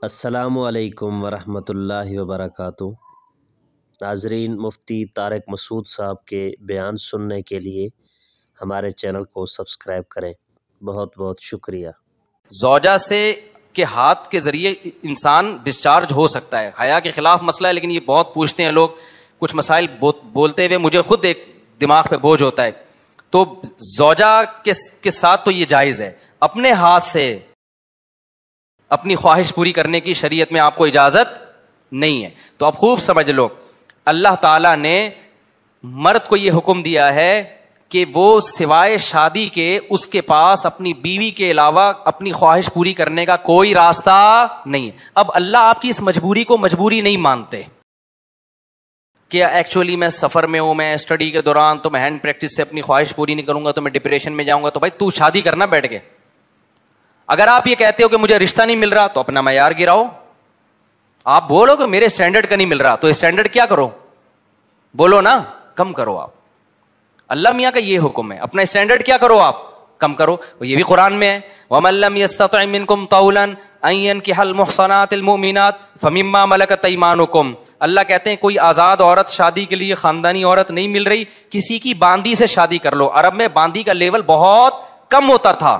السلام علیکم ورحمۃ اللہ وبرکاتہ۔ ناظرین، مفتی طارق مسعود صاحب کے بیان سننے کے لیے ہمارے چینل کو سبسکرائب کریں۔ بہت بہت شکریہ۔ زوجہ سے کے ہاتھ کے ذریعے انسان ڈسچارج ہو سکتا ہے، حیا کے خلاف مسئلہ ہے، لیکن یہ بہت پوچھتے ہیں لوگ، کچھ مسائل بولتے ہوئے مجھے خود ایک دماغ پہ بوجھ ہوتا ہے۔ تو زوجہ کے ساتھ تو یہ جائز ہے، اپنے ہاتھ سے اپنی خواہش پوری کرنے کی شریعت میں آپ کو اجازت نہیں ہے۔ تو اب خوب سمجھ لو، اللہ تعالیٰ نے مرد کو یہ حکم دیا ہے کہ وہ سوائے شادی کے اس کے پاس اپنی بیوی کے علاوہ اپنی خواہش پوری کرنے کا کوئی راستہ نہیں ہے۔ اب اللہ آپ کی اس مجبوری کو مجبوری نہیں مانتے کہ ایکچولی میں سفر میں ہوں، میں اسٹڈی کے دوران تو میں ہینڈ پریکٹس سے اپنی خواہش پوری نہیں کروں گا تو میں ڈپریشن میں جاؤں گا۔ تو بھائی تو شادی کرنا بیٹھ کے۔ اگر آپ یہ کہتے ہو کہ مجھے رشتہ نہیں مل رہا تو اپنا معیار گراؤ۔ آپ بولو کہ میرے اسٹینڈرڈ کا نہیں مل رہا تو اسٹینڈرڈ کیا کرو، بولو نا، کم کرو۔ آپ اللہ میاں کا یہ حکم ہے، اپنا اسٹینڈرڈ کیا کرو، آپ کم کرو۔ یہ بھی قرآن میں ہے، وَمَن لَّمْ يَسْتَطِعْ مِنكُمْ طَوْلًا أَن يَنكِحَ الْمُحْصَنَاتِ الْمُؤْمِنَاتِ فَمِمَّا مَلَكَتْ أَيْمَانُكُمْ۔ اللہ کہتے ہیں کوئی آزاد عورت شادی کے لیے خاندانی عورت نہیں مل رہی، کسی کی باندی سے شادی کر لو۔ عرب میں باندی کا لیول بہت کم ہوتا تھا،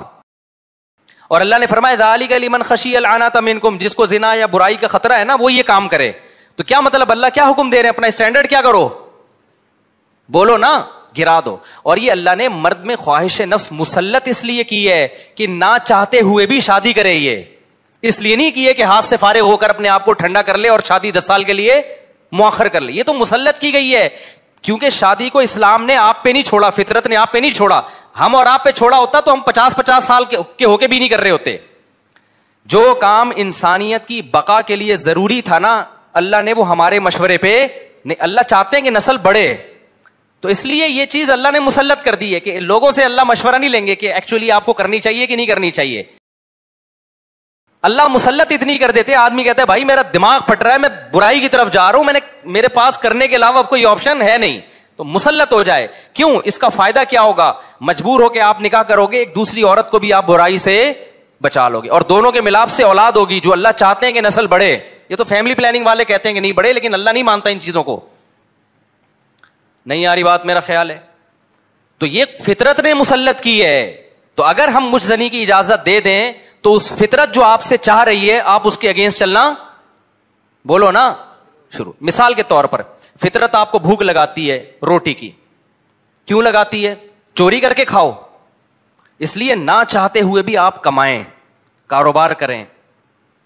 اور اللہ نے فرمایا ذَلِكَ لِمَنْ خَشِيَ الْعَنَةَ مِنكُمْ، جس کو زنا یا برائی کا خطرہ ہے نا وہ یہ کام کرے۔ تو کیا مطلب، اللہ کیا حکم دے رہے ہیں، اپنا اسٹینڈرڈ کیا کرو، بولو نا، گرا دو۔ اور یہ اللہ نے مرد میں خواہش نفس مسلط اس لیے کی ہے کہ نہ چاہتے ہوئے بھی شادی کرے، یہ اس لیے نہیں کی ہے کہ ہاتھ سے فارغ ہو کر اپنے آپ کو ٹھنڈا کر لے اور شادی 10 سال کے لیے مؤخر کر لے، یہ تو مسلط کی گئی ہے، کیونکہ شادی کو اسلام نے آپ پہ نہیں چھوڑا، فطرت نے آپ پہ نہیں چھوڑا۔ ہم اور آپ پہ چھوڑا ہوتا تو ہم 50 سال کے ہو کے بھی نہیں کر رہے ہوتے۔ جو کام انسانیت کی بقا کے لیے ضروری تھا نا، اللہ نے وہ ہمارے مشورے پہ نہیں، اللہ چاہتے ہیں کہ نسل بڑھے، تو اس لیے یہ چیز اللہ نے مسلط کر دی ہے کہ لوگوں سے اللہ مشورہ نہیں لیں گے کہ ایکچولی آپ کو کرنی چاہیے کہ نہیں کرنی چاہیے۔ اللہ مسلط اتنی کر دیتے، آدمی کہتا ہے بھائی میرا دماغ پھٹ رہا ہے، میں برائی کی طرف جا رہا ہوں، میرے پاس کرنے کے علاوہ کوئی آپشن ہے نہیں، تو مسلط ہو جائے۔ کیوں؟ اس کا فائدہ کیا ہوگا، مجبور ہو کے آپ نکاح کرو گے، ایک دوسری عورت کو بھی آپ برائی سے بچا لو گے، اور دونوں کے ملاپ سے اولاد ہوگی جو اللہ چاہتے ہیں کہ نسل بڑھے۔ یہ تو فیملی پلاننگ والے کہتے ہیں کہ نہیں بڑھے، لیکن اللہ نہیں مانتا ان چیزوں کو۔ نہیں آ رہی بات، میرا خیال ہے۔ تو یہ فطرت نے مسلط کی ہے، تو اگر ہم مجھ زنی کی اجازت دے دیں تو اس فطرت جو آپ سے چاہ رہی ہے آپ اس کے اگینسٹ چلنا، بولو نا، شروع۔ مثال کے طور پر فطرت آپ کو بھوک لگاتی ہے روٹی کی، کیوں لگاتی ہے؟ چوری کر کے کھاؤ، اس لیے نہ چاہتے ہوئے بھی آپ کمائیں، کاروبار کریں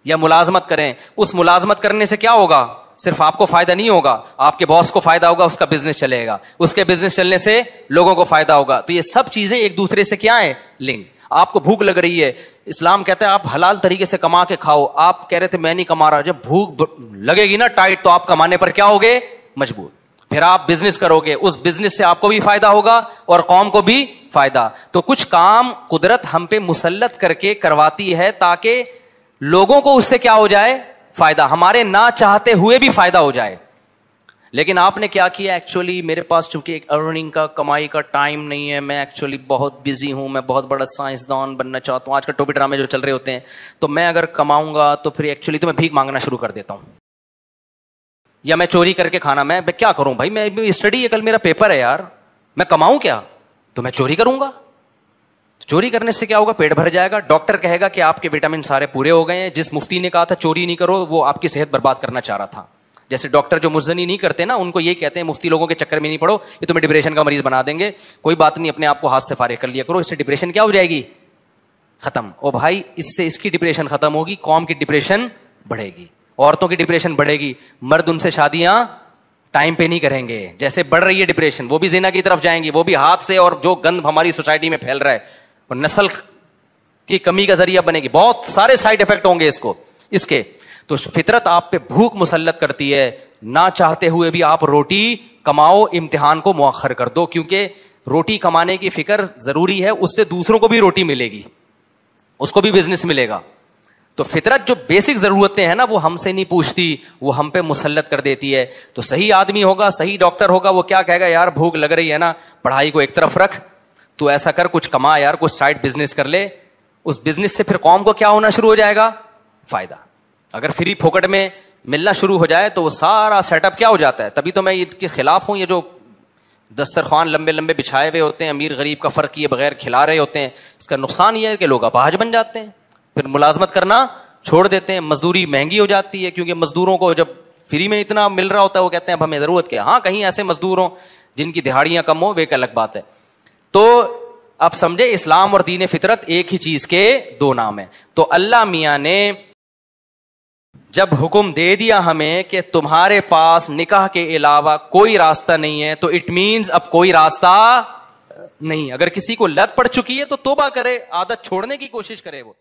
یا ملازمت کریں۔ اس ملازمت کرنے سے کیا ہوگا، صرف آپ کو فائدہ نہیں ہوگا، آپ کے باس کو فائدہ ہوگا، اس کا بزنس چلے گا، اس کے بزنس چلنے سے لوگوں کو فائدہ ہوگا۔ تو یہ سب چیزیں ایک دوسرے سے کیا ہیں، لنک۔ آپ کو بھوک لگ رہی ہے، اسلام کہتا ہے آپ حلال طریقے سے کما کے کھاؤ، آپ کہہ رہے تھے میں نہیں کما رہا، جب بھوک لگے گی نا ٹائٹ تو آپ کمانے پر کیا ہوگے، مجبور، پھر آپ بزنس کرو گے، اس بزنس سے آپ کو بھی فائدہ ہوگا اور قوم کو بھی فائدہ۔ تو کچھ کام قدرت ہم پہ مسلط کر کے کرواتی ہے تاکہ لوگوں کو اس سے کیا ہو جائے، فائدہ، ہمارے نہ چاہتے ہوئے بھی فائدہ ہو جائے۔ لیکن آپ نے کیا کیا، ایکچولی میرے پاس چونکہ ایک ارننگ کا، کمائی کا ٹائم نہیں ہے، میں ایکچولی بہت بزی ہوں، میں بہت بڑا سائنسدان بننا چاہتا ہوں، آج کل ٹوپی ڈرامے جو چل رہے ہوتے ہیں، تو میں اگر کماؤں گا تو پھر ایکچولی تو میں بھیک مانگنا شروع کر دیتا ہوں، یا میں چوری کر کے کھانا، میں کیا کروں بھائی، میں اسٹڈی ہے، کل میرا پیپر ہے یار، میں کماؤں کیا، تو میں چوری کروں گا۔ چوری کرنے سے کیا ہوگا، پیٹ بھر جائے گا، ڈاکٹر کہے گا کہ آپ کے وٹامن سارے پورے ہو گئے ہیں، جس مفتی نے کہا تھا چوری نہیں کرو وہ آپ کی صحت برباد کرنا چاہ رہا تھا۔ جیسے ڈاکٹر جو مزنی نہیں کرتے نا، ان کو یہ کہتے ہیں مفتی لوگوں کے چکر میں نہیں پڑو، یہ تمہیں ڈپریشن کا مریض بنا دیں گے، کوئی بات نہیں، اپنے آپ کو ہاتھ سے فارغ کر لیا کرو، اس سے ڈپریشن کیا ہو جائے گی، ختم۔ او بھائی اس سے اس کی ڈپریشن ختم ہوگی، قوم کی ڈپریشن بڑھے گی، عورتوں کی ڈپریشن بڑھے گی، مرد ان سے شادیاں ٹائم پہ نہیں کریں گے، جیسے بڑھ رہی ہے ڈپریشن وہ بھی زنا کی طرف جائیں گی، وہ بھی ہاتھ سے، اور جو گند ہماری سوسائٹی میں پھیل رہا ہے اور نسل کی کمی کا ذریعہ بنے گی، بہت سارے سائیڈ افیکٹ ہوں گے اس کے۔ تو فطرت آپ پہ بھوک مسلط کرتی ہے، نہ چاہتے ہوئے بھی آپ روٹی کماؤ، امتحان کو مؤخر کر دو، کیونکہ روٹی کمانے کی فکر ضروری ہے، اس سے دوسروں کو بھی روٹی ملے گی، اس کو بھی بزنس ملے گا۔ تو فطرت جو بیسک ضرورتیں ہیں نا وہ ہم سے نہیں پوچھتی، وہ ہم پہ مسلط کر دیتی ہے۔ تو صحیح آدمی ہوگا، صحیح ڈاکٹر ہوگا، وہ کیا کہے گا، یار بھوک لگ رہی ہے نا، پڑھائی کو ایک طرف رکھ، تو ایسا کر کچھ کما یار، کچھ سائڈ بزنس کر لے، اس بزنس سے پھر قوم کو کیا ہونا شروع ہو جائے گا، فائدہ۔ اگر فری پھوکٹ میں ملنا شروع ہو جائے تو وہ سارا سیٹ اپ کیا ہو جاتا ہے. تبھی تو میں اس کے خلاف ہوں. یہ جو دسترخوان لمبے لمبے بچھائے ہوئے ہوتے ہیں, امیر غریب کا فرق کیے بغیر کھلا رہے ہوتے ہیں, اس کا نقصان یہ ہے کہ لوگ اپاہج بن جاتے ہیں, پھر ملازمت کرنا چھوڑ دیتے ہیں, مزدوری مہنگی ہو جاتی ہے, کیونکہ مزدوروں کو جب فری میں اتنا مل رہا ہوتا ہے وہ کہتے ہیں اب ہمیں ضرورت کیا. ہاں کہیں ایسے مزدور ہوں جن کی دہاڑیاں کم ہو, وہ ایک الگ بات ہے. تو اب سمجھے اسلام اور دین فطرت ایک ہی چیز کے دو نام ہیں. تو اللہ میاں نے جب حکم دے دیا ہمیں کہ تمہارے پاس نکاح کے علاوہ کوئی راستہ نہیں ہے, تو اٹ مینز اب کوئی راستہ نہیں. اگر کسی کو لت پڑ چکی ہے تو توبہ کرے, عادت چھوڑنے کی کوشش کرے وہ.